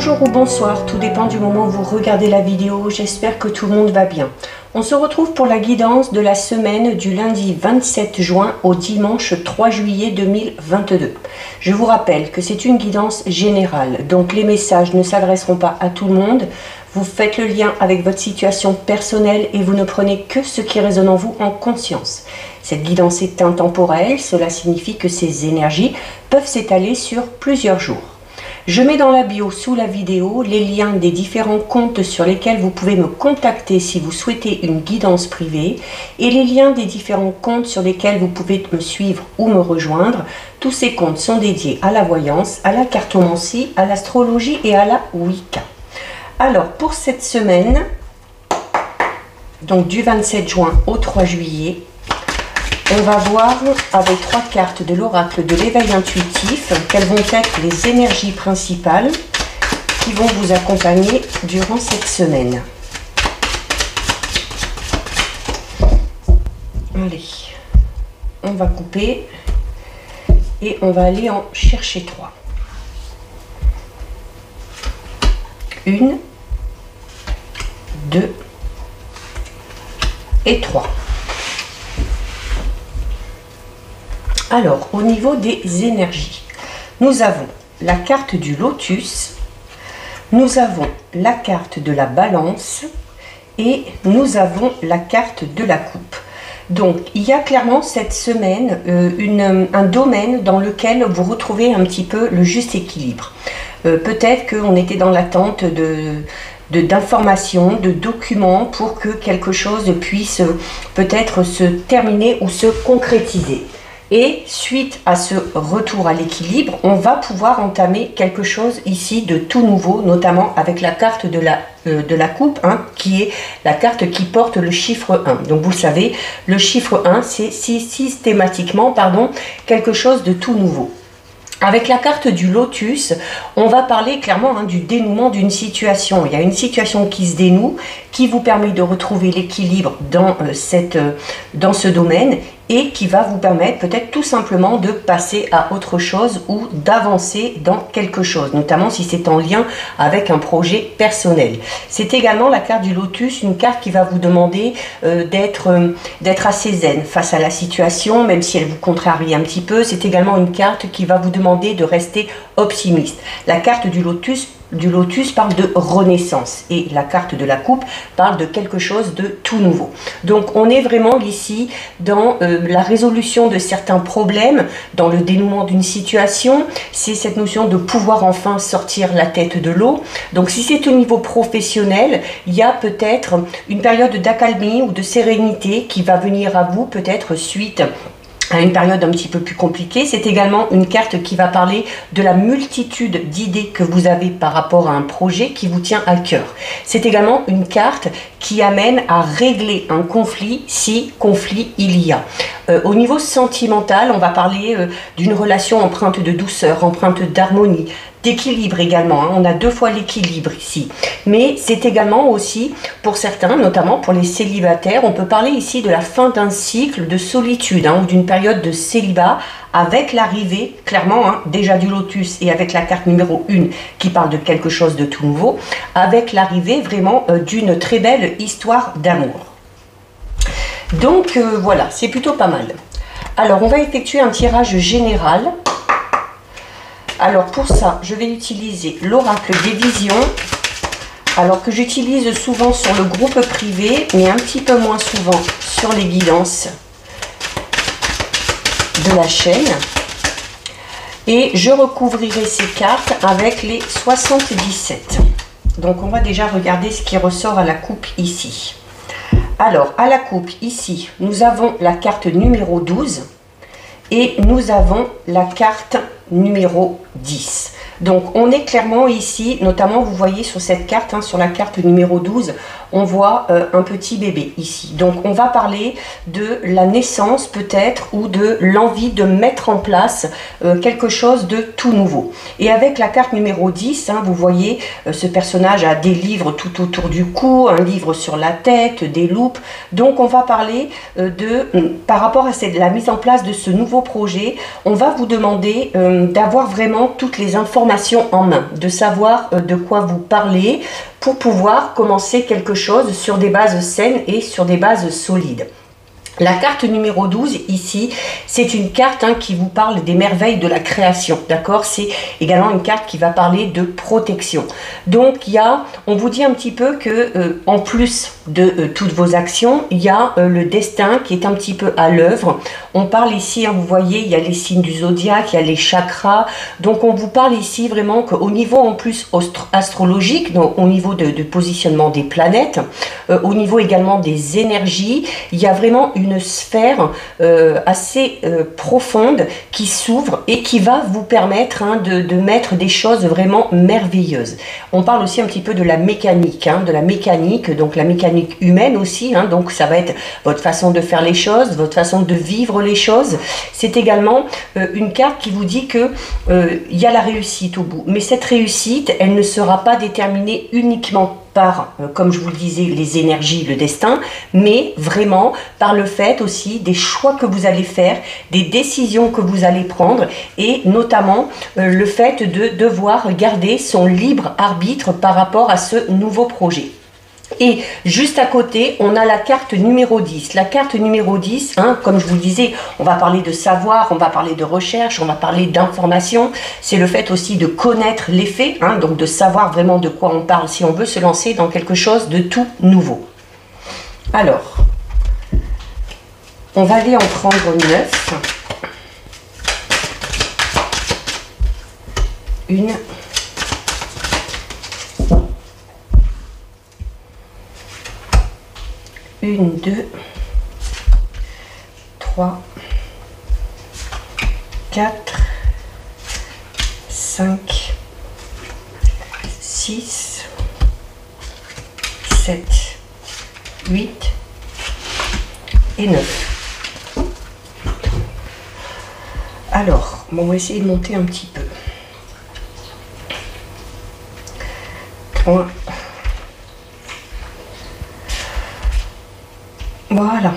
Bonjour ou bonsoir, tout dépend du moment où vous regardez la vidéo, j'espère que tout le monde va bien. On se retrouve pour la guidance de la semaine du lundi 27 juin au dimanche 3 juillet 2022. Je vous rappelle que c'est une guidance générale, donc les messages ne s'adresseront pas à tout le monde. Vous faites le lien avec votre situation personnelle et vous ne prenez que ce qui résonne en vous en conscience. Cette guidance est intemporelle, cela signifie que ces énergies peuvent s'étaler sur plusieurs jours. Je mets dans la bio sous la vidéo les liens des différents comptes sur lesquels vous pouvez me contacter si vous souhaitez une guidance privée et les liens des différents comptes sur lesquels vous pouvez me suivre ou me rejoindre. Tous ces comptes sont dédiés à la voyance, à la cartomancie, à l'astrologie et à la Wicca. Alors pour cette semaine, donc du 27 juin au 3 juillet, on va voir avec 3 cartes de l'oracle de l'éveil intuitif quelles vont être les énergies principales qui vont vous accompagner durant cette semaine. Allez, on va couper et on va aller en chercher 3. 1, 2 et 3. Alors, au niveau des énergies, nous avons la carte du lotus, nous avons la carte de la balance et nous avons la carte de la coupe. Donc, il y a clairement cette semaine un domaine dans lequel vous retrouvez un petit peu le juste équilibre. Peut-être qu'on était dans l'attente d'informations, de documents pour que quelque chose puisse peut-être se terminer ou se concrétiser. Et suite à ce retour à l'équilibre, on va pouvoir entamer quelque chose ici de tout nouveau, notamment avec la carte de la coupe, qui est la carte qui porte le chiffre 1. Donc vous savez, le chiffre 1, c'est systématiquement quelque chose de tout nouveau. Avec la carte du lotus, on va parler clairement du dénouement d'une situation. Il y a une situation qui se dénoue, qui vous permet de retrouver l'équilibre dans ce domaine et qui va vous permettre peut-être tout simplement de passer à autre chose ou d'avancer dans quelque chose, notamment si c'est en lien avec un projet personnel. C'est également la carte du lotus, une carte qui va vous demander d'être assez zen face à la situation, même si elle vous contrarie un petit peu. C'est également une carte qui va vous demander de rester optimiste. La carte du lotus parle de renaissance et la carte de la coupe parle de quelque chose de tout nouveau. Donc on est vraiment ici dans la résolution de certains problèmes, dans le dénouement d'une situation. C'est cette notion de pouvoir enfin sortir la tête de l'eau. Donc si c'est au niveau professionnel, il y a peut-être une période d'accalmie ou de sérénité qui va venir à vous peut-être suite à une période un petit peu plus compliquée. C'est également une carte qui va parler de la multitude d'idées que vous avez par rapport à un projet qui vous tient à cœur. C'est également une carte qui amène à régler un conflit si conflit il y a. Au niveau sentimental, on va parler d'une relation empreinte de douceur, empreinte d'harmonie, d'équilibre également. On a 2 fois l'équilibre ici. Mais c'est également aussi, pour certains, notamment pour les célibataires, on peut parler ici de la fin d'un cycle de solitude ou d'une période de célibat avec l'arrivée, clairement, déjà du lotus et avec la carte numéro 1 qui parle de quelque chose de tout nouveau, avec l'arrivée vraiment d'une très belle histoire d'amour. Donc voilà, c'est plutôt pas mal. Alors, on va effectuer un tirage général. Alors pour ça, je vais utiliser l'oracle des visions, alors que j'utilise souvent sur le groupe privé, mais un petit peu moins souvent sur les guidances de la chaîne. Et je recouvrirai ces cartes avec les 77. Donc on va déjà regarder ce qui ressort à la coupe ici. Alors à la coupe ici, nous avons la carte numéro 12 et nous avons la carte numéro 10. Donc on est clairement ici, notamment vous voyez sur cette carte, sur la carte numéro 12, on voit un petit bébé ici. Donc on va parler de la naissance peut-être ou de l'envie de mettre en place quelque chose de tout nouveau. Et avec la carte numéro 10, hein, vous voyez ce personnage a des livres tout autour du cou, un livre sur la tête, des loupes. Donc on va parler par rapport à la mise en place de ce nouveau projet, on va vous demander d'avoir vraiment toutes les informations en main, de savoir de quoi vous parlez pour pouvoir commencer quelque chose sur des bases saines et sur des bases solides. La carte numéro 12 ici, c'est une carte qui vous parle des merveilles de la création, d'accord? C'est également une carte qui va parler de protection. Donc on vous dit un petit peu que en plus de toutes vos actions, il y a le destin qui est un petit peu à l'œuvre. On parle ici, vous voyez, il y a les signes du zodiaque, il y a les chakras. Donc on vous parle ici vraiment qu'au niveau en plus astrologique, donc au niveau de positionnement des planètes, au niveau également des énergies, il y a vraiment une sphère assez profonde qui s'ouvre et qui va vous permettre de mettre des choses vraiment merveilleuses. On parle aussi un petit peu de la mécanique, donc la mécanique humaine aussi, donc ça va être votre façon de faire les choses, votre façon de vivre les choses. C'est également une carte qui vous dit que il y a la réussite au bout, mais cette réussite, elle ne sera pas déterminée uniquement par, comme je vous le disais, les énergies, le destin, mais vraiment par le fait aussi des choix que vous allez faire, des décisions que vous allez prendre et notamment le fait de devoir garder son libre arbitre par rapport à ce nouveau projet. Et juste à côté, on a la carte numéro 10. La carte numéro 10, comme je vous le disais, on va parler de savoir, on va parler de recherche, on va parler d'information. C'est le fait aussi de connaître les faits, donc de savoir vraiment de quoi on parle si on veut se lancer dans quelque chose de tout nouveau. Alors, on va aller en prendre 9. Une. 1, 2, 3, 4, 5, 6, 7, 8 et 9. Alors, on va essayer de monter un petit peu. 3. Voilà.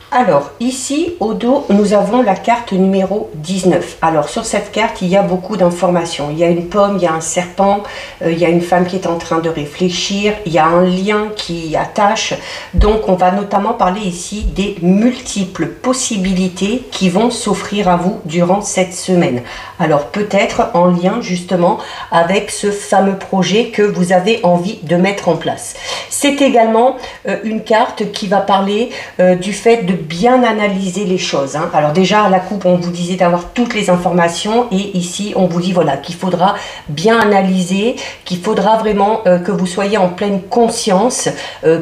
Alors, ici, au dos, nous avons la carte numéro 19. Alors, sur cette carte, il y a beaucoup d'informations. Il y a une pomme, il y a un serpent, il y a une femme qui est en train de réfléchir, il y a un lien qui attache. Donc, on va notamment parler ici des multiples possibilités qui vont s'offrir à vous durant cette semaine. Alors, peut-être en lien, justement, avec ce fameux projet que vous avez envie de mettre en place. C'est également une carte qui va parler du fait de bien analyser les choses. Alors déjà à la coupe on vous disait d'avoir toutes les informations et ici on vous dit voilà qu'il faudra bien analyser, qu'il faudra vraiment que vous soyez en pleine conscience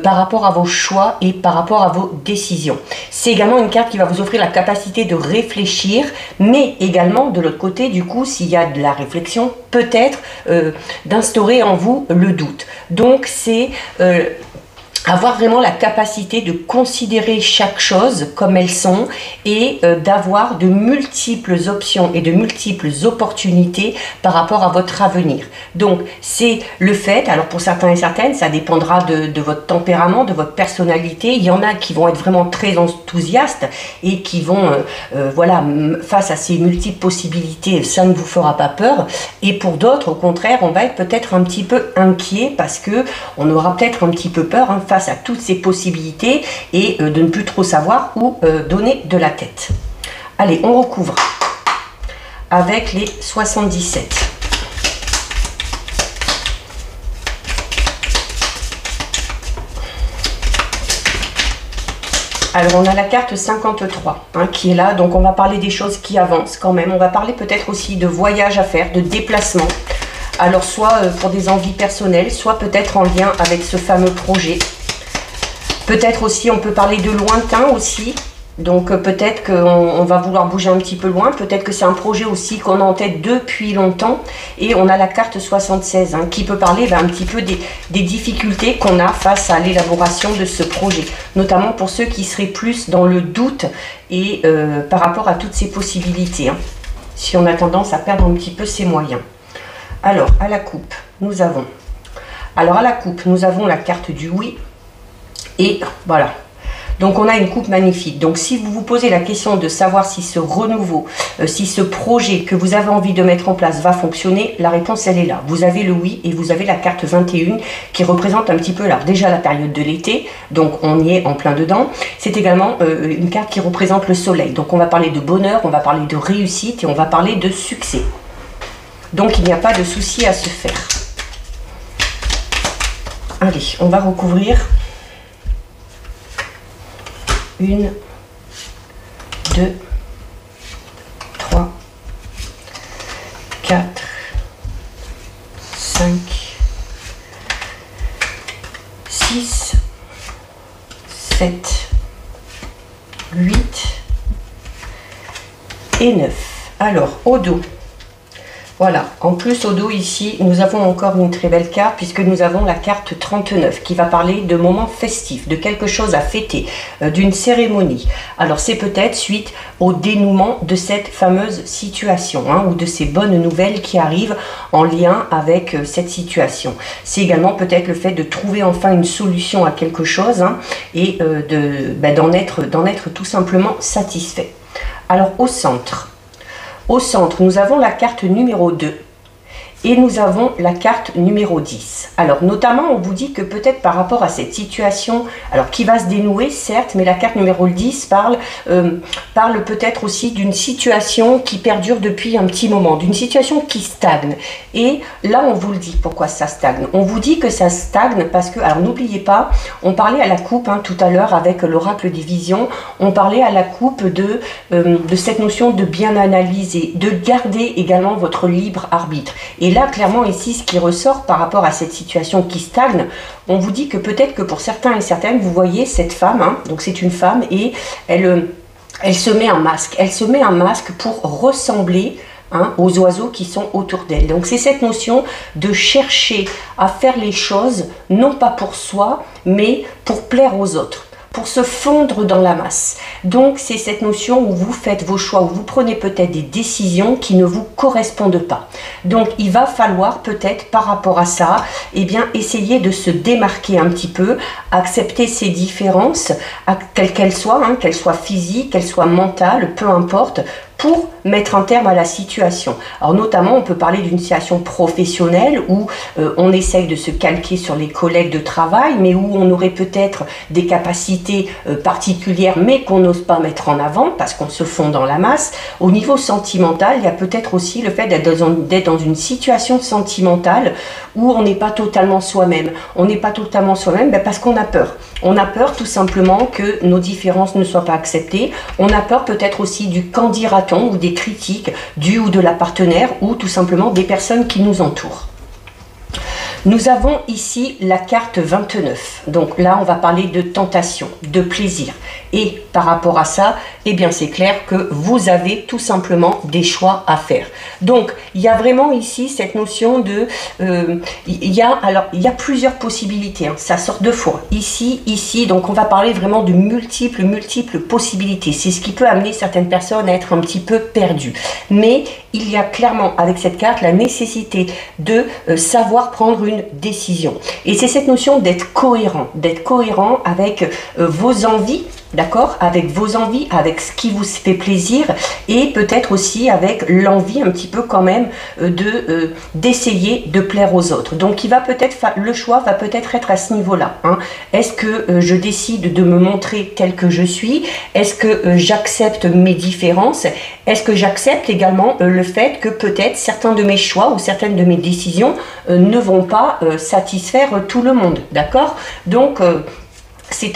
par rapport à vos choix et par rapport à vos décisions. C'est également une carte qui va vous offrir la capacité de réfléchir, mais également de l'autre côté du coup s'il y a de la réflexion, peut-être d'instaurer en vous le doute. Donc c'est avoir vraiment la capacité de considérer chaque chose comme elles sont et d'avoir de multiples options et de multiples opportunités par rapport à votre avenir. Donc c'est le fait, alors pour certains et certaines, ça dépendra de votre tempérament, de votre personnalité. Il y en a qui vont être vraiment très enthousiastes et qui vont, voilà, face à ces multiples possibilités, ça ne vous fera pas peur. Et pour d'autres, au contraire, on va être peut-être un petit peu inquiet parce que on aura peut-être un petit peu peur face à toutes ces possibilités et de ne plus trop savoir où donner de la tête. Allez, on recouvre avec les 77. Alors on a la carte 53 qui est là, donc on va parler des choses qui avancent quand même. On va parler peut-être aussi de voyages à faire, de déplacements. Alors soit pour des envies personnelles, soit peut-être en lien avec ce fameux projet. Peut-être aussi, on peut parler de lointain aussi. Donc peut-être qu'on va vouloir bouger un petit peu loin, peut-être que c'est un projet aussi qu'on a en tête depuis longtemps. Et on a la carte 76 hein, qui peut parler un petit peu des difficultés qu'on a face à l'élaboration de ce projet. Notamment pour ceux qui seraient plus dans le doute et par rapport à toutes ces possibilités. Hein, si on a tendance à perdre un petit peu ses moyens. Alors à la coupe, nous avons... Alors à la coupe, nous avons la carte du oui. Et voilà. Donc on a une coupe magnifique. Donc si vous vous posez la question de savoir si ce renouveau, si ce projet que vous avez envie de mettre en place va fonctionner, la réponse elle est là. Vous avez le oui et vous avez la carte 21 qui représente un petit peu là déjà la période de l'été. Donc on y est en plein dedans. C'est également une carte qui représente le soleil. Donc on va parler de bonheur, on va parler de réussite et on va parler de succès. Donc il n'y a pas de souci à se faire. Allez, on va recouvrir. 1, 2, 3, 4, 5, 6, 7, 8 et 9. Alors, au dos. Voilà, en plus au dos ici, nous avons encore une très belle carte puisque nous avons la carte 39 qui va parler de moments festifs, de quelque chose à fêter, d'une cérémonie. Alors c'est peut-être suite au dénouement de cette fameuse situation hein, ou de ces bonnes nouvelles qui arrivent en lien avec cette situation. C'est également peut-être le fait de trouver enfin une solution à quelque chose hein, et d'en être tout simplement satisfait. Alors au centre. Au centre, nous avons la carte numéro 2 et nous avons la carte numéro 10. Alors, notamment, on vous dit que peut-être par rapport à cette situation, alors qui va se dénouer, certes, mais la carte numéro 10 parle peut-être aussi d'une situation qui perdure depuis un petit moment, d'une situation qui stagne. Et là, on vous le dit pourquoi ça stagne. On vous dit que ça stagne parce que, alors n'oubliez pas, on parlait à la coupe hein, tout à l'heure avec l'oracle des visions, on parlait à la coupe de cette notion de bien analyser, de garder également votre libre arbitre. Et là, clairement, ici, ce qui ressort par rapport à cette situation qui stagne, on vous dit que peut-être que pour certains et certaines, vous voyez cette femme, hein, donc c'est une femme, et elle se met un masque. Elle se met un masque pour ressembler hein, aux oiseaux qui sont autour d'elle. Donc c'est cette notion de chercher à faire les choses, non pas pour soi, mais pour plaire aux autres, pour se fondre dans la masse. Donc c'est cette notion où vous faites vos choix, où vous prenez peut-être des décisions qui ne vous correspondent pas. Donc il va falloir peut-être par rapport à ça, eh bien essayer de se démarquer un petit peu, accepter ces différences, quelles qu'elles soient, hein, qu'elles soient physiques, qu'elles soient mentales, peu importe, pour mettre un terme à la situation. Alors notamment, on peut parler d'une situation professionnelle où on essaye de se calquer sur les collègues de travail, mais où on aurait peut-être des capacités particulières, mais qu'on n'ose pas mettre en avant parce qu'on se fond dans la masse. Au niveau sentimental, il y a peut-être aussi le fait d'être dans une situation sentimentale où on n'est pas totalement soi-même. On n'est pas totalement soi-même parce qu'on a peur. On a peur tout simplement que nos différences ne soient pas acceptées. On a peur peut-être aussi du qu'en dira-t-on ou des critiques du ou de la partenaire ou tout simplement des personnes qui nous entourent. Nous avons ici la carte 29. Donc là, on va parler de tentation, de plaisir. Et par rapport à ça, eh bien c'est clair que vous avez tout simplement des choix à faire. Donc, il y a vraiment ici cette notion de... il y a plusieurs possibilités. Hein, ça sort deux fois. Ici. Donc on va parler vraiment de multiples possibilités. C'est ce qui peut amener certaines personnes à être un petit peu perdues. Mais il y a clairement avec cette carte la nécessité de savoir prendre une décision. Et c'est cette notion d'être cohérent avec vos envies, d'accord, avec vos envies, avec ce qui vous fait plaisir et peut-être aussi avec l'envie un petit peu quand même d'essayer de plaire aux autres. Donc il va peut-être, le choix va peut-être être à ce niveau-là. Hein. Est-ce que je décide de me montrer tel que je suis? Est-ce que j'accepte mes différences? Est-ce que j'accepte également le fait que peut-être certains de mes choix ou certaines de mes décisions ne vont pas satisfaire tout le monde, d'accord? Donc c'est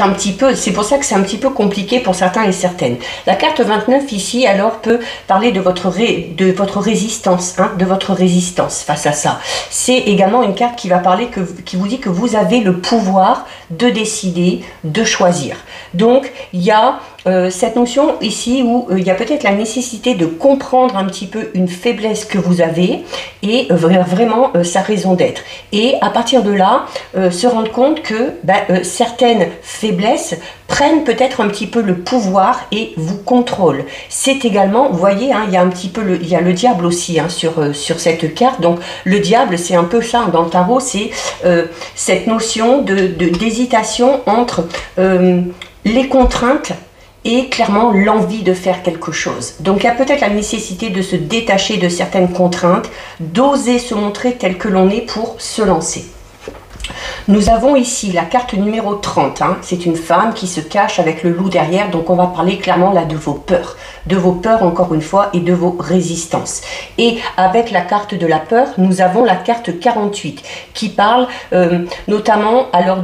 pour ça que c'est un petit peu compliqué pour certains et certaines. La carte 29 ici alors peut parler de votre résistance, hein, de votre résistance face à ça. C'est également une carte qui va parler qui vous dit que vous avez le pouvoir de décider, de choisir. Donc il y a cette notion ici où il y a peut-être la nécessité de comprendre un petit peu une faiblesse que vous avez et vraiment sa raison d'être. Et à partir de là, se rendre compte que certaines faiblesses prennent peut-être un petit peu le pouvoir et vous contrôlent. C'est également, vous voyez, hein, il y a un petit peu il y a le diable aussi, hein, sur cette carte. Donc le diable, c'est un peu ça, hein, dans le tarot, c'est cette notion d'hésitation entre les contraintes et clairement l'envie de faire quelque chose. Donc il y a peut-être la nécessité de se détacher de certaines contraintes, d'oser se montrer tel que l'on est pour se lancer. Nous avons ici la carte numéro 30, hein. C'est une femme qui se cache avec le loup derrière, donc on va parler clairement là de vos peurs encore une fois et de vos résistances. Et avec la carte de la peur, nous avons la carte 48 qui parle notamment alors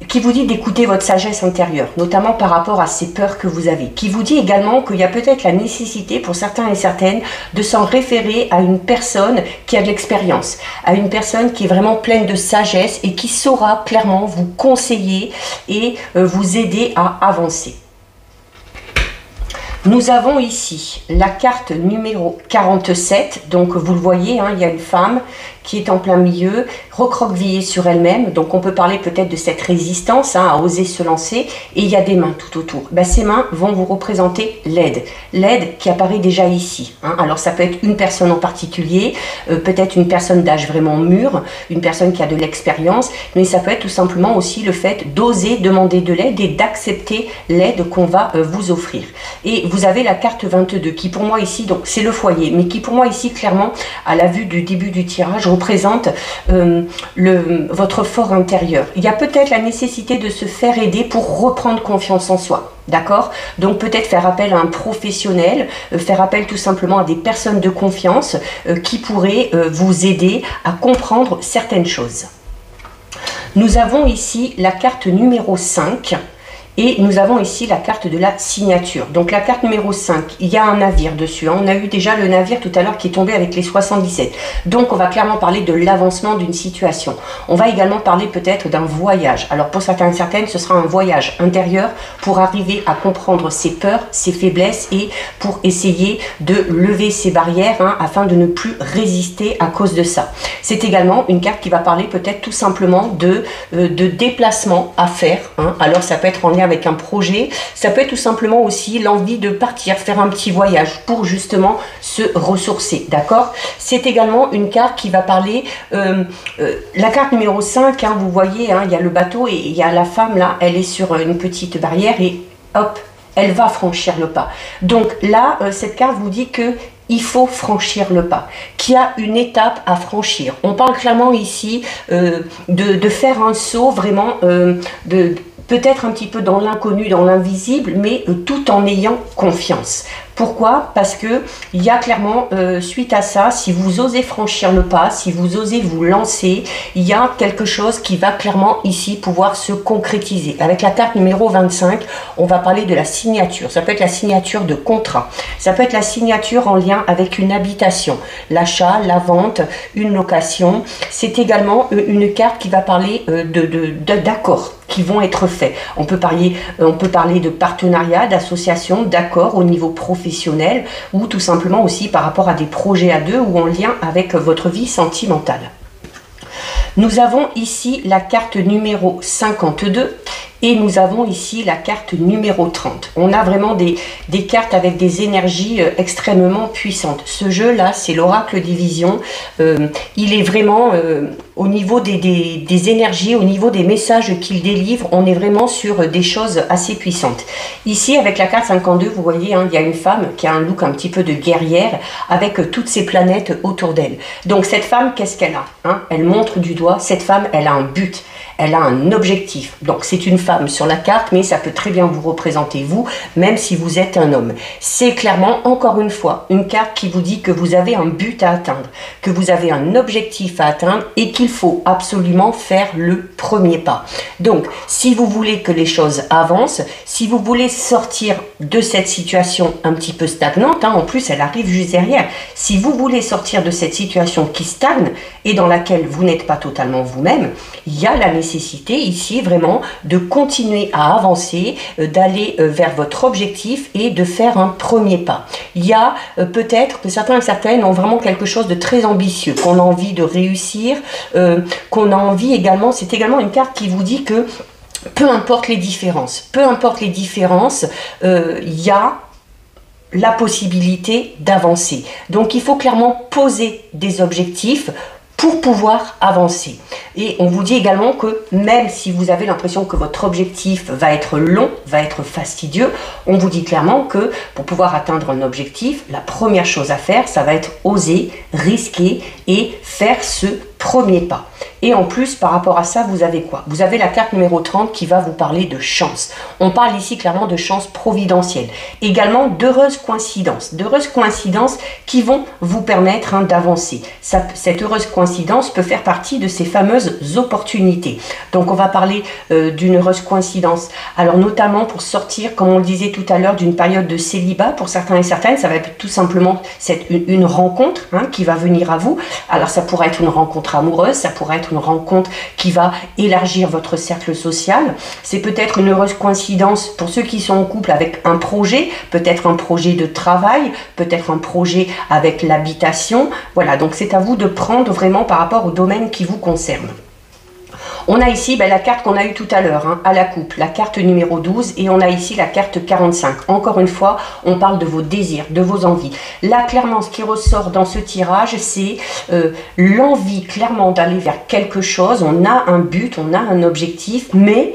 qui vous dit d'écouter votre sagesse intérieure, notamment par rapport à ces peurs que vous avez, qui vous dit également qu'il y a peut-être la nécessité pour certains et certaines de s'en référer à une personne qui a de l'expérience, à une personne qui est vraiment pleine de sagesse et qui saura clairement vous conseiller et vous aider à avancer. Nous avons ici la carte numéro 47, donc vous le voyez, hein, il y a une femme qui est en plein milieu, recroquevillée sur elle-même, donc on peut parler peut-être de cette résistance, hein, à oser se lancer, et il y a des mains tout autour. Ces mains vont vous représenter l'aide qui apparaît déjà ici, hein. Alors ça peut être une personne en particulier, peut-être une personne d'âge vraiment mûr, une personne qui a de l'expérience, mais ça peut être tout simplement aussi le fait d'oser demander de l'aide et d'accepter l'aide qu'on va vous offrir. Et vous avez la carte 22 qui pour moi ici, donc c'est le foyer, mais qui pour moi ici clairement, à la vue du début du tirage, représente votre fort intérieur. Il y a peut-être la nécessité de se faire aider pour reprendre confiance en soi. D'accord? Donc peut-être faire appel à un professionnel, faire appel tout simplement à des personnes de confiance qui pourraient vous aider à comprendre certaines choses. Nous avons ici la carte numéro 5. Et nous avons ici la carte de la signature. Donc la carte numéro 5, il y a un navire dessus, hein. On a eu déjà le navire tout à l'heure qui est tombé avec les 77. Donc on va clairement parler de l'avancement d'une situation. On va également parler peut-être d'un voyage. Alors pour certains et certaines, ce sera un voyage intérieur pour arriver à comprendre ses peurs, ses faiblesses et pour essayer de lever ses barrières, hein, afin de ne plus résister à cause de ça. C'est également une carte qui va parler peut-être tout simplement de déplacement à faire, hein. Alors ça peut être en lien avec un projet, ça peut être tout simplement aussi l'envie de partir, faire un petit voyage pour justement se ressourcer, d'accord? C'est également une carte qui va parler, la carte numéro 5, hein, vous voyez, hein, il y a le bateau et il y a la femme là, elle est sur une petite barrière et hop, elle va franchir le pas. Donc là, cette carte vous dit que il faut franchir le pas, qu'il y a une étape à franchir. On parle clairement ici de faire un saut vraiment, peut-être un petit peu dans l'inconnu, dans l'invisible, mais tout en ayant confiance. Pourquoi? Parce que il y a clairement, suite à ça, si vous osez franchir le pas, si vous osez vous lancer, il y a quelque chose qui va clairement ici pouvoir se concrétiser. Avec la carte numéro 25, on va parler de la signature. Ça peut être la signature de contrat. Ça peut être la signature en lien avec une habitation, l'achat, la vente, une location. C'est également une carte qui va parler d'accords qui vont être faits. On peut parler de partenariat, d'association, d'accords au niveau professionnel ou tout simplement aussi par rapport à des projets à deux ou en lien avec votre vie sentimentale. Nous avons ici la carte numéro 52 et nous avons ici la carte numéro 30. On a vraiment des cartes avec des énergies extrêmement puissantes. Ce jeu-là, c'est l'oracle des visions. Il est vraiment au niveau des énergies, au niveau des messages qu'il délivre, on est vraiment sur des choses assez puissantes. Ici, avec la carte 52, vous voyez, hein, il y a une femme qui a un look un petit peu de guerrière avec toutes ces planètes autour d'elle. Donc cette femme, qu'est-ce qu'elle a, hein? Elle montre du doigt, cette femme, elle a un but. Elle a un objectif. Donc c'est une femme sur la carte, mais ça peut très bien vous représenter vous, même si vous êtes un homme. C'est clairement, encore une fois, une carte qui vous dit que vous avez un but à atteindre, que vous avez un objectif à atteindre et qu'il qu'il faut absolument faire le premier pas. Donc, si vous voulez que les choses avancent, si vous voulez sortir de cette situation un petit peu stagnante, en plus elle arrive juste derrière, si vous voulez sortir de cette situation qui stagne et dans laquelle vous n'êtes pas totalement vous-même, il y a la nécessité ici vraiment de continuer à avancer, d'aller vers votre objectif et de faire un premier pas. Il y a peut-être que certains et certaines ont vraiment quelque chose de très ambitieux, qu'on a envie de réussir, qu'on a envie également, c'est également une carte qui vous dit que peu importe les différences, il y a la possibilité d'avancer. Donc il faut clairement poser des objectifs pour pouvoir avancer. Et on vous dit également que même si vous avez l'impression que votre objectif va être long, va être fastidieux, on vous dit clairement que pour pouvoir atteindre un objectif, la première chose à faire, ça va être oser, risquer et faire ce premier pas. Et en plus, par rapport à ça, vous avez quoi? Vous avez la carte numéro 30 qui va vous parler de chance. On parle ici clairement de chance providentielle. Également d'heureuses coïncidences qui vont vous permettre d'avancer. Cette heureuse coïncidence peut faire partie de ces fameuses opportunités. Donc on va parler d'une heureuse coïncidence. Alors notamment pour sortir, comme on le disait tout à l'heure, d'une période de célibat, pour certains et certaines, ça va être tout simplement une rencontre qui va venir à vous. Alors ça pourrait être une rencontre amoureuse, ça pourrait être une rencontre qui va élargir votre cercle social. C'est peut-être une heureuse coïncidence pour ceux qui sont en couple avec un projet, peut-être un projet de travail, peut-être un projet avec l'habitation. Voilà, donc c'est à vous de prendre vraiment par rapport au domaine qui vous concerne. On a ici la carte qu'on a eue tout à l'heure, à la coupe, la carte numéro 12, et on a ici la carte 45. Encore une fois, on parle de vos désirs, de vos envies. Là, clairement, ce qui ressort dans ce tirage, c'est l'envie, clairement, d'aller vers quelque chose. On a un but, on a un objectif, mais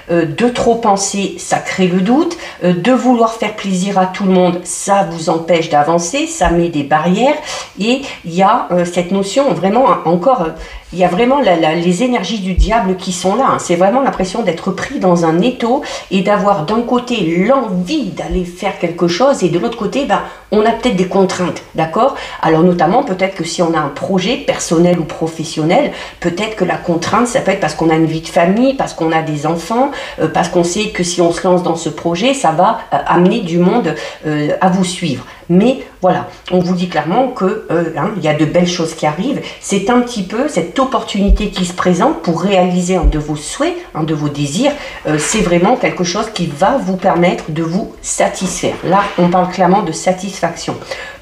de trop penser, ça crée le doute. De vouloir faire plaisir à tout le monde, ça vous empêche d'avancer, ça met des barrières. Et il y a cette notion vraiment encore... Il y a vraiment les énergies du diable qui sont là. C'est vraiment l'impression d'être pris dans un étau et d'avoir d'un côté l'envie d'aller faire quelque chose et de l'autre côté, on a peut-être des contraintes, d'accord? Alors notamment, peut-être que si on a un projet personnel ou professionnel, peut-être que la contrainte, ça peut être parce qu'on a une vie de famille, parce qu'on a des enfants, parce qu'on sait que si on se lance dans ce projet, ça va amener du monde à vous suivre. Mais voilà, on vous dit clairement que il y a de belles choses qui arrivent. C'est un petit peu cette opportunité qui se présente pour réaliser un de vos souhaits, un de vos désirs. C'est vraiment quelque chose qui va vous permettre de vous satisfaire. Là, on parle clairement de satisfaction.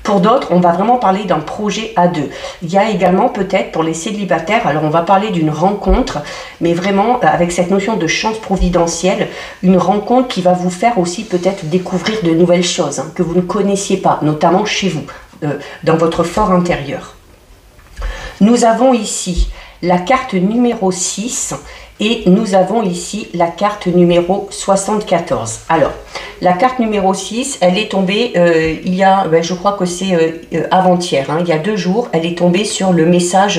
Pour d'autres, on va vraiment parler d'un projet à deux. Il y a également peut-être pour les célibataires, alors on va parler d'une rencontre, mais vraiment avec cette notion de chance providentielle, une rencontre qui va vous faire aussi peut-être découvrir de nouvelles choses que vous ne connaissiez pas, notamment chez vous, dans votre fort intérieur. Nous avons ici la carte numéro 6 et nous avons ici la carte numéro 74. Alors, la carte numéro 6, elle est tombée il y a, je crois que c'est avant-hier, il y a 2 jours, elle est tombée sur le message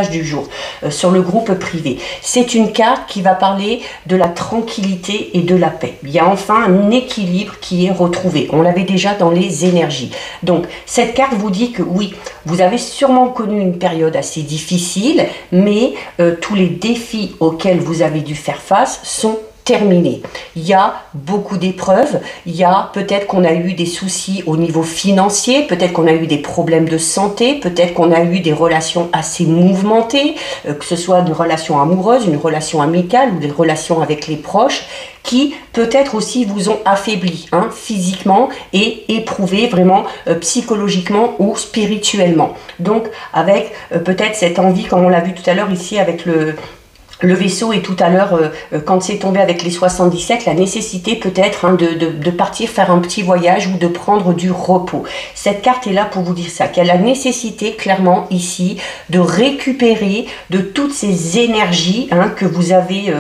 du jour, sur le groupe privé. C'est une carte qui va parler de la tranquillité et de la paix. Il y a enfin un équilibre qui est retrouvé. On l'avait déjà dans les énergies. Donc, cette carte vous dit que oui, vous avez sûrement connu une période assez difficile, mais tous les défis auxquels vous avez dû faire face sont terminé. Il y a beaucoup d'épreuves, il y a peut-être qu'on a eu des soucis au niveau financier, peut-être qu'on a eu des problèmes de santé, peut-être qu'on a eu des relations assez mouvementées, que ce soit une relation amoureuse, une relation amicale ou des relations avec les proches, qui peut-être aussi vous ont affaibli physiquement et éprouvé vraiment psychologiquement ou spirituellement. Donc avec peut-être cette envie, comme on l'a vu tout à l'heure ici avec le vaisseau et tout à l'heure, quand c'est tombé avec les 77, la nécessité peut-être de partir faire un petit voyage ou de prendre du repos. Cette carte est là pour vous dire ça, qu'il y a la nécessité clairement ici de récupérer de toutes ces énergies que vous avez,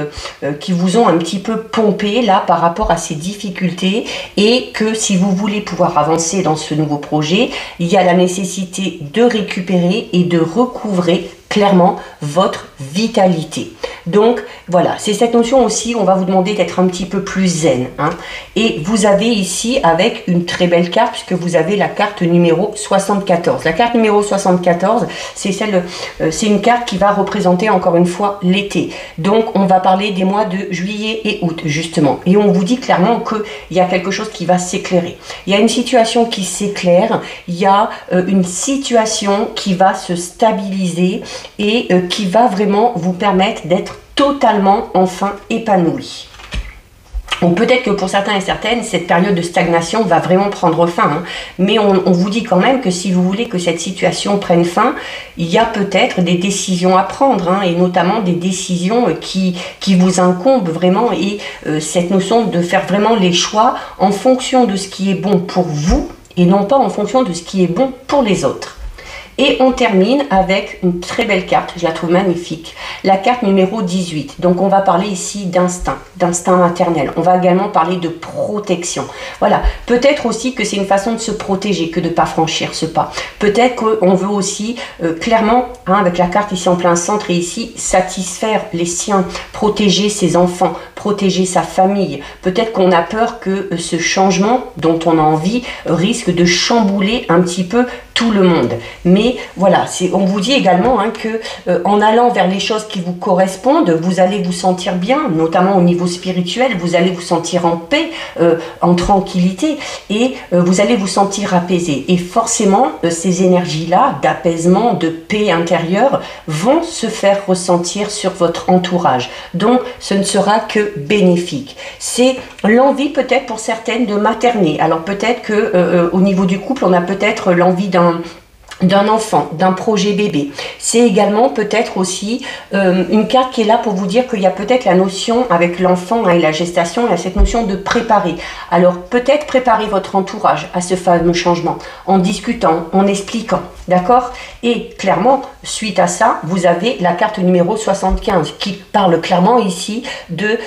qui vous ont un petit peu pompé là par rapport à ces difficultés, et que si vous voulez pouvoir avancer dans ce nouveau projet, il y a la nécessité de récupérer et de recouvrer clairement votre vitalité. Donc voilà, c'est cette notion aussi, on va vous demander d'être un petit peu plus zen. Hein. Et vous avez ici avec une très belle carte, puisque vous avez la carte numéro 74. La carte numéro 74, c'est une carte qui va représenter encore une fois l'été. Donc on va parler des mois de juillet et août justement. Et on vous dit clairement qu'il y a quelque chose qui va s'éclairer. Il y a une situation qui s'éclaire, il y a une situation qui va se stabiliser et qui va vraiment vous permettre d'être totalement enfin épanoui. Bon, peut-être que pour certains et certaines, cette période de stagnation va vraiment prendre fin. Hein. Mais on vous dit quand même que si vous voulez que cette situation prenne fin, il y a peut-être des décisions à prendre, hein, et notamment des décisions qui vous incombent vraiment. Et cette notion de faire vraiment les choix en fonction de ce qui est bon pour vous et non pas en fonction de ce qui est bon pour les autres. Et on termine avec une très belle carte, je la trouve magnifique, la carte numéro 18. Donc on va parler ici d'instinct maternel. On va également parler de protection. Voilà, peut-être aussi que c'est une façon de se protéger que de ne pas franchir ce pas. Peut-être qu'on veut aussi clairement, hein, avec la carte ici en plein centre et ici, satisfaire les siens, protéger ses enfants, protéger sa famille. Peut-être qu'on a peur que ce changement dont on a envie risque de chambouler un petit peu tout le monde. Mais voilà, on vous dit également, hein, que en allant vers les choses qui vous correspondent, vous allez vous sentir bien, notamment au niveau spirituel, vous allez vous sentir en paix, en tranquillité, et vous allez vous sentir apaisé. Et forcément, ces énergies-là, d'apaisement, de paix intérieure, vont se faire ressentir sur votre entourage. Donc, ce ne sera que bénéfique. C'est l'envie peut-être pour certaines de materner. Alors peut-être que au niveau du couple, on a peut-être l'envie d'un enfant, d'un projet bébé. C'est également peut-être aussi une carte qui est là pour vous dire qu'il y a peut-être la notion avec l'enfant, hein, et la gestation, il y a cette notion de préparer. Alors peut-être préparer votre entourage à ce fameux changement en discutant, en expliquant, d'accord? Et clairement, suite à ça, vous avez la carte numéro 75 qui parle clairement ici de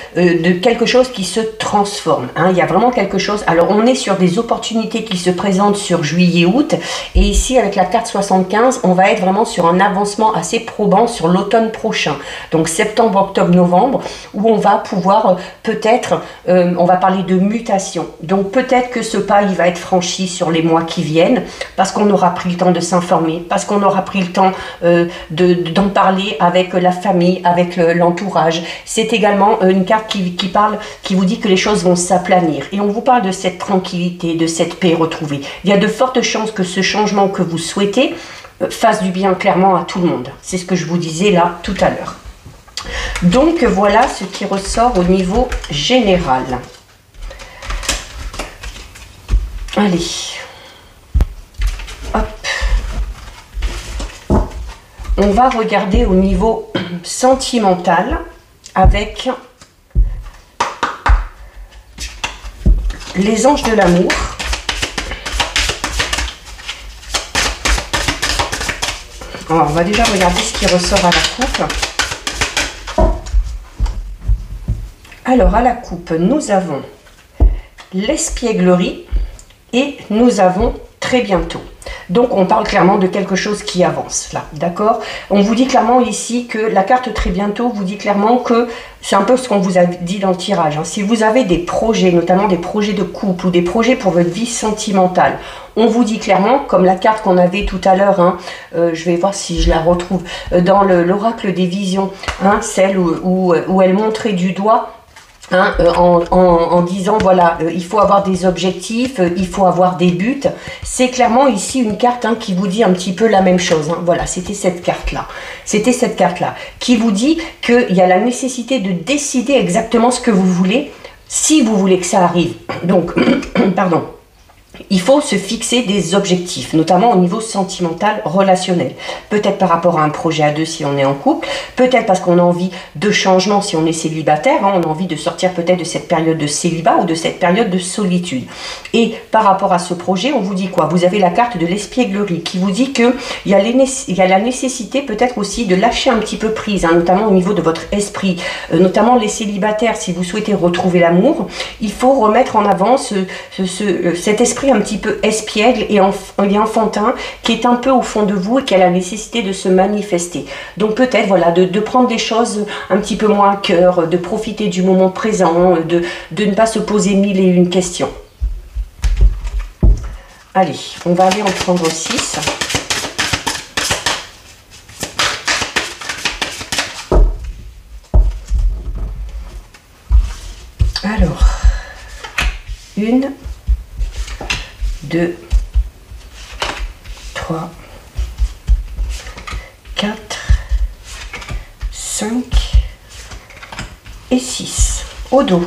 quelque chose qui se transforme. Hein. Il y a vraiment quelque chose. Alors on est sur des opportunités qui se présentent sur juillet-août, et ici avec la carte 75, on va être vraiment sur un avancement assez probant sur l'automne prochain, donc septembre, octobre, novembre, où on va pouvoir peut-être, on va parler de mutation, donc peut-être que ce pas il va être franchi sur les mois qui viennent, parce qu'on aura pris le temps de s'informer, parce qu'on aura pris le temps d'en parler avec la famille, avec l'entourage. C'est également une carte qui vous dit que les choses vont s'aplanir, et on vous parle de cette tranquillité, de cette paix retrouvée. Il y a de fortes chances que ce changement que vous souhaitez fasse du bien clairement à tout le monde. C'est ce que je vous disais là tout à l'heure. Donc voilà ce qui ressort au niveau général. Allez. Hop. On va regarder au niveau sentimental avec les anges de l'amour. Alors, on va déjà regarder ce qui ressort à la coupe. Alors, à la coupe, nous avons l'espièglerie et nous avons très bientôt. Donc, on parle clairement de quelque chose qui avance, là, d'accord? On vous dit clairement ici que la carte très bientôt vous dit clairement que c'est un peu ce qu'on vous a dit dans le tirage. Hein. Si vous avez des projets, notamment des projets de couple ou des projets pour votre vie sentimentale, on vous dit clairement, comme la carte qu'on avait tout à l'heure, hein, je vais voir si je la retrouve, dans l'oracle des visions, hein, celle où elle montrait du doigt, hein, en disant voilà, il faut avoir des objectifs, il faut avoir des buts. C'est clairement ici une carte, hein, qui vous dit un petit peu la même chose. Hein. Voilà, c'était cette carte-là. C'était cette carte-là qui vous dit qu'il y a la nécessité de décider exactement ce que vous voulez, si vous voulez que ça arrive. Donc, pardon. Il faut se fixer des objectifs, notamment au niveau sentimental, relationnel. Peut-être par rapport à un projet à deux si on est en couple, peut-être parce qu'on a envie de changement si on est célibataire, hein, on a envie de sortir peut-être de cette période de célibat ou de cette période de solitude. Et par rapport à ce projet, on vous dit quoi? Vous avez la carte de l'espièglerie qui vous dit qu'il y a la nécessité peut-être aussi de lâcher un petit peu prise, hein, notamment au niveau de votre esprit, notamment les célibataires, si vous souhaitez retrouver l'amour, il faut remettre en avant cet esprit un petit peu espiègle et enfantin qui est un peu au fond de vous et qui a la nécessité de se manifester. Donc peut-être voilà, de prendre des choses un petit peu moins à cœur, de profiter du moment présent, de ne pas se poser mille et une questions. Allez, on va aller en prendre 6. Alors, 1, 2, 3, 4, 5 et 6 au dos.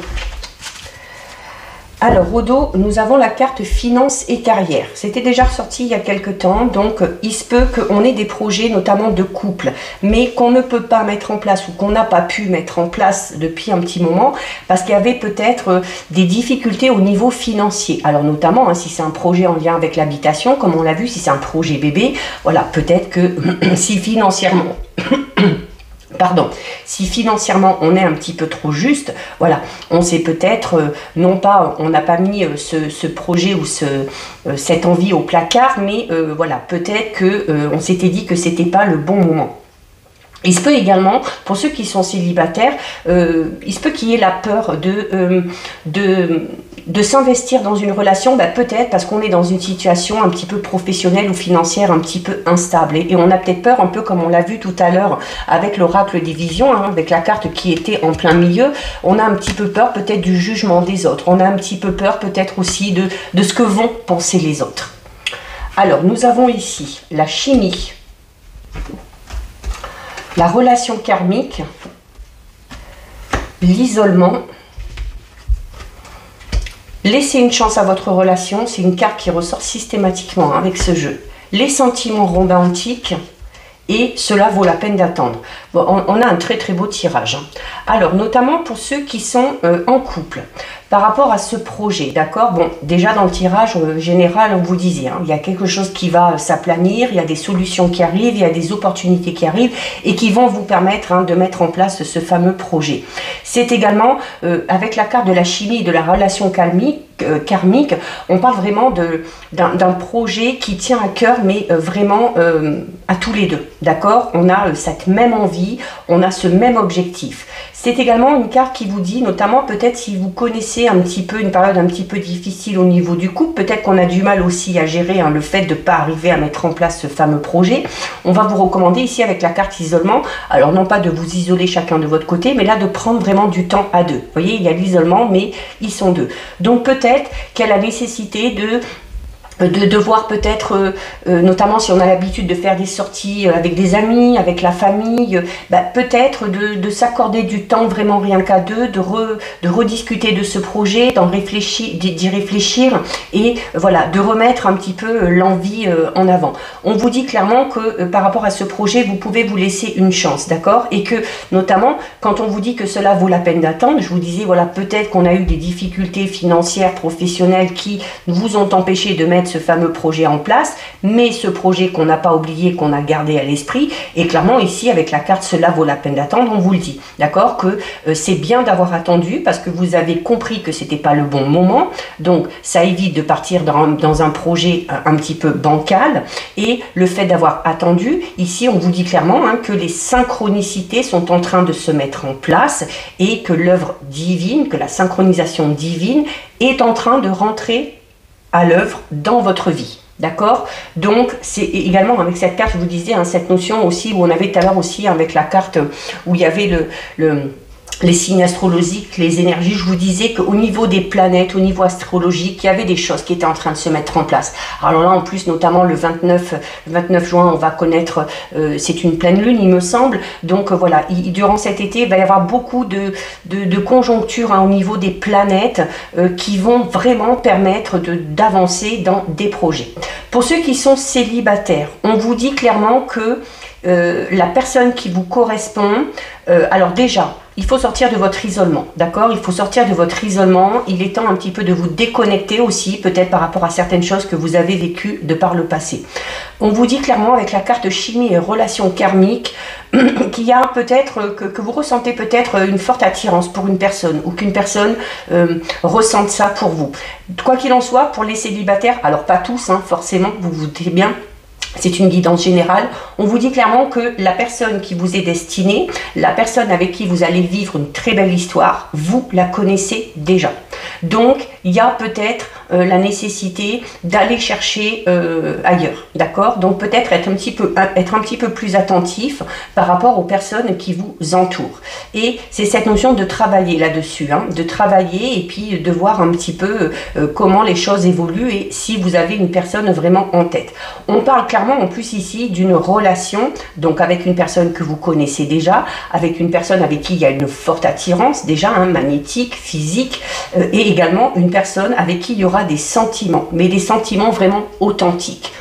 Alors, au dos, nous avons la carte finance et carrière. C'était déjà ressorti il y a quelques temps, donc il se peut qu'on ait des projets, notamment de couple, mais qu'on ne peut pas mettre en place ou qu'on n'a pas pu mettre en place depuis un petit moment, parce qu'il y avait peut-être des difficultés au niveau financier. Alors, notamment, si c'est un projet en lien avec l'habitation, comme on l'a vu, si c'est un projet bébé, voilà, peut-être que si financièrement... Pardon, si financièrement on est un petit peu trop juste, voilà, on s'est peut-être, non pas, on n'a pas mis ce projet ou cette envie au placard, mais voilà, peut-être que on s'était dit que c'était pas le bon moment. Il se peut également, pour ceux qui sont célibataires, il se peut qu'il y ait la peur de s'investir dans une relation, peut-être parce qu'on est dans une situation un petit peu professionnelle ou financière un petit peu instable. Et on a peut-être peur, un peu comme on l'a vu tout à l'heure avec l'oracle des visions, avec la carte qui était en plein milieu, on a un petit peu peur peut-être du jugement des autres. On a un petit peu peur peut-être aussi de ce que vont penser les autres. Alors, nous avons ici la chimie, la relation karmique, l'isolement. Laissez une chance à votre relation, c'est une carte qui ressort systématiquement avec ce jeu. Les sentiments romantiques, et cela vaut la peine d'attendre. Bon, on a un très très beau tirage. Alors, notamment pour ceux qui sont en couple, par rapport à ce projet, d'accord? Bon, déjà dans le tirage général, on vous disait, il y a quelque chose qui va s'aplanir, il y a des solutions qui arrivent, il y a des opportunités qui arrivent et qui vont vous permettre de mettre en place ce fameux projet. C'est également, avec la carte de la chimie et de la relation karmique, on parle vraiment d'un projet qui tient à cœur, mais vraiment à tous les deux, d'accord? On a cette même envie, on a ce même objectif. C'est également une carte qui vous dit, notamment peut-être si vous connaissez un petit peu une période un petit peu difficile au niveau du couple, peut-être qu'on a du mal aussi à gérer le fait de ne pas arriver à mettre en place ce fameux projet. On va vous recommander ici avec la carte isolement, alors non pas de vous isoler chacun de votre côté, mais là de prendre vraiment du temps à deux. Vous voyez, il y a l'isolement, mais ils sont deux. Donc peut-être qu'il y a la nécessité de devoir peut-être, notamment si on a l'habitude de faire des sorties avec des amis, avec la famille, peut-être de s'accorder du temps vraiment rien qu'à deux, de rediscuter de ce projet, d'y réfléchir et voilà, de remettre un petit peu l'envie en avant. On vous dit clairement que par rapport à ce projet, vous pouvez vous laisser une chance, d'accord? Et que notamment, quand on vous dit que cela vaut la peine d'attendre, je vous disais, voilà, peut-être qu'on a eu des difficultés financières, professionnelles qui vous ont empêché de mettre ce fameux projet en place, mais ce projet qu'on n'a pas oublié, qu'on a gardé à l'esprit, et clairement ici avec la carte cela vaut la peine d'attendre, on vous le dit, d'accord, que c'est bien d'avoir attendu parce que vous avez compris que c'était pas le bon moment, donc ça évite de partir dans un projet un petit peu bancal, et le fait d'avoir attendu, ici on vous dit clairement que les synchronicités sont en train de se mettre en place et que l'œuvre divine, que la synchronisation divine est en train de rentrer à l'œuvre dans votre vie. D'accord? Donc, c'est également avec cette carte, je vous disais, cette notion aussi, où on avait tout à l'heure aussi avec la carte où il y avait les signes astrologiques, les énergies, je vous disais qu'au niveau des planètes, au niveau astrologique, il y avait des choses qui étaient en train de se mettre en place. Alors là, en plus, notamment le 29 juin, on va connaître, c'est une pleine lune, il me semble. Donc voilà, durant cet été, il va y avoir beaucoup de conjonctures au niveau des planètes qui vont vraiment permettre d'avancer dans des projets. Pour ceux qui sont célibataires, on vous dit clairement que la personne qui vous correspond, alors déjà, il faut sortir de votre isolement, d'accord? Il faut sortir de votre isolement. Il est temps un petit peu de vous déconnecter aussi, peut-être par rapport à certaines choses que vous avez vécues de par le passé. On vous dit clairement avec la carte chimie et relations karmiques qu'il y a peut-être, que vous ressentez peut-être une forte attirance pour une personne ou qu'une personne ressente ça pour vous. Quoi qu'il en soit, pour les célibataires, alors pas tous, hein, forcément, vous vous doutez bien, c'est une guidance générale. On vous dit clairement que la personne qui vous est destinée, la personne avec qui vous allez vivre une très belle histoire, vous la connaissez déjà. Donc, il y a peut-être la nécessité d'aller chercher ailleurs, d'accord? Donc, peut-être être un petit peu plus attentif par rapport aux personnes qui vous entourent. Et c'est cette notion de travailler là-dessus, hein, de travailler et puis de voir un petit peu comment les choses évoluent et si vous avez une personne vraiment en tête. On parle clairement en plus ici d'une relation, donc avec une personne que vous connaissez déjà, avec une personne avec qui il y a une forte attirance déjà, hein, magnétique, physique, et également une personne avec qui il y aura des sentiments, mais des sentiments vraiment authentiques.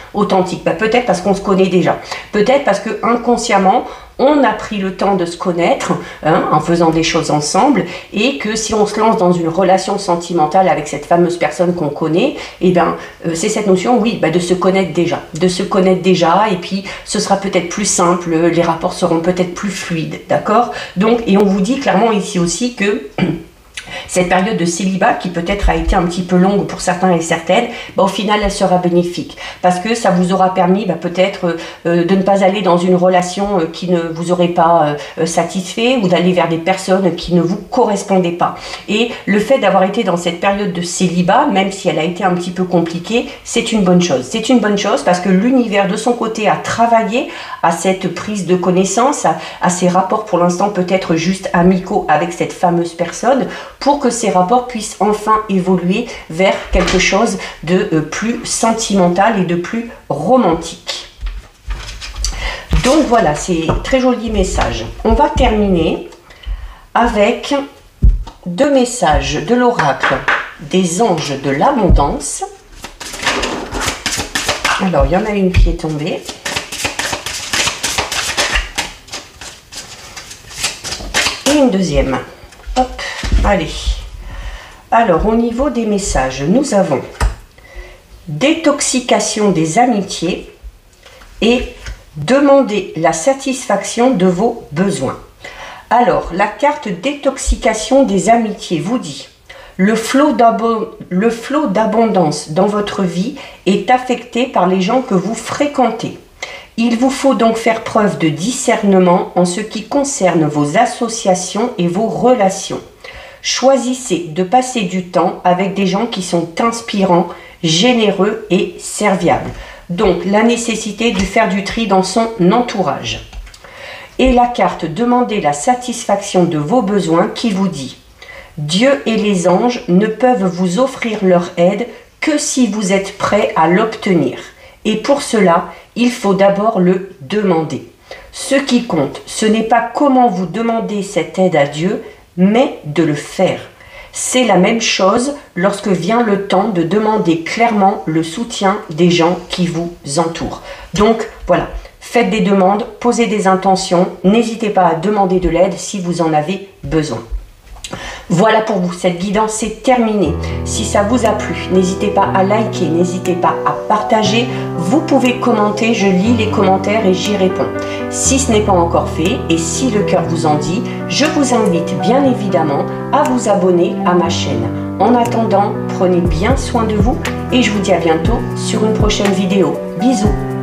Bah, peut-être parce qu'on se connaît déjà, peut-être parce que inconsciemment on a pris le temps de se connaître, hein, en faisant des choses ensemble, et que si on se lance dans une relation sentimentale avec cette fameuse personne qu'on connaît, et bien c'est cette notion, oui, bah, de se connaître déjà, et puis ce sera peut-être plus simple, les rapports seront peut-être plus fluides, d'accord? Donc, et on vous dit clairement ici aussi que cette période de célibat, qui peut-être a été un petit peu longue pour certains et certaines, bah, au final, elle sera bénéfique. Parce que ça vous aura permis bah, peut-être de ne pas aller dans une relation qui ne vous aurait pas satisfait, ou d'aller vers des personnes qui ne vous correspondaient pas. Et le fait d'avoir été dans cette période de célibat, même si elle a été un petit peu compliquée, c'est une bonne chose. C'est une bonne chose parce que l'univers de son côté a travaillé à cette prise de connaissance, à ces rapports pour l'instant peut-être juste amicaux avec cette fameuse personne, pour que ces rapports puissent enfin évoluer vers quelque chose de plus sentimental et de plus romantique. Donc voilà, c'est très joli message. On va terminer avec 2 messages de l'oracle des anges de l'abondance. Alors, il y en a une qui est tombée. Et une deuxième. Hop, allez. Alors, au niveau des messages, nous avons détoxication des amitiés et demander la satisfaction de vos besoins. Alors, la carte détoxication des amitiés vous dit: le flot d'abondance dans votre vie est affecté par les gens que vous fréquentez. Il vous faut donc faire preuve de discernement en ce qui concerne vos associations et vos relations. Choisissez de passer du temps avec des gens qui sont inspirants, généreux et serviables. Donc, la nécessité de faire du tri dans son entourage. Et la carte demandez la satisfaction de vos besoins qui vous dit: Dieu et les anges ne peuvent vous offrir leur aide que si vous êtes prêt à l'obtenir. Et pour cela, il faut d'abord le demander. Ce qui compte, ce n'est pas comment vous demandez cette aide à Dieu, mais de le faire. C'est la même chose lorsque vient le temps de demander clairement le soutien des gens qui vous entourent. Donc voilà, faites des demandes, posez des intentions, n'hésitez pas à demander de l'aide si vous en avez besoin. Voilà pour vous, cette guidance est terminée. Si ça vous a plu, n'hésitez pas à liker, n'hésitez pas à partager. Vous pouvez commenter, je lis les commentaires et j'y réponds. Si ce n'est pas encore fait et si le cœur vous en dit, je vous invite bien évidemment à vous abonner à ma chaîne. En attendant, prenez bien soin de vous et je vous dis à bientôt sur une prochaine vidéo. Bisous!